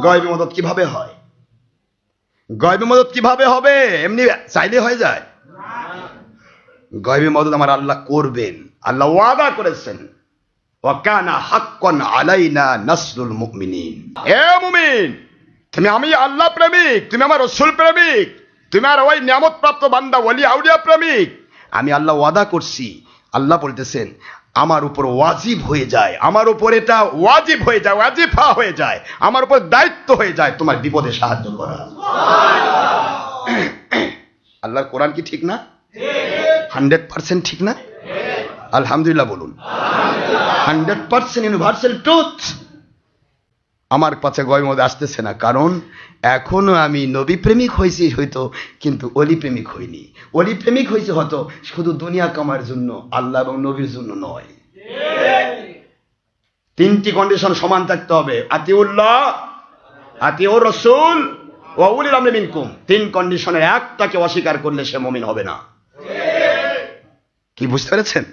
গায়বী মদত কিভাবে হয়? গায়বী মদত কিভাবে হবে? এমনি চাইলে হয়ে যায়? গায়বী মদত আমার আল্লাহ করবেন, আল্লাহ ওয়াদা করেছেন, ওয়া কানা হাক্কান আলাইনা নাসরুল মুমিনিন। এ মুমিন, তুমি আমি আল্লাহ প্রেমিক, তুমি আমার রাসূল প্রেমিক, তুমি আর ওই নিয়ামত প্রাপ্ত বান্দা ওলি আউলিয়া প্রেমিক। আমি আল্লাহ ওয়াদা করছি, আল্লাহ বলতেছেন আমার উপর ওয়াজিব হয়ে যায়, আমার উপর এটা ওয়াজিব হয়ে যায়, ওয়াজিফা হয়ে যায়, আমার উপর দায়িত্ব হয়ে যায় তোমার বিপদে সাহায্য করা। আল্লাহর কোরআন কি ঠিক না? 100% ঠিক না? আলহামদুলিল্লাহ বলুন। 100% ইউনিভার্সাল ট্রুথ। আমার কাছে গায়বী মদত আসতেছে না, কারণ এখনো আমি নবী প্রেমিক হয়েছি হয়তো, কিন্তু অলি প্রেমিক হইনি। অলি প্রেমিক হয়েছে হয়তো শুধু দুনিয়া কামার জন্য, আল্লাহ এবং নবীর জন্য নয়। তিনটি কন্ডিশন সমান থাকতে হবে, আতিউল্লাহ, আতিউর রাসূল ওয়া উলিল আমরি মিনকুম। তিন কন্ডিশনের একটাকে অস্বীকার করলে সে মুমিন হবে না। কি বুঝতে পেরেছেন?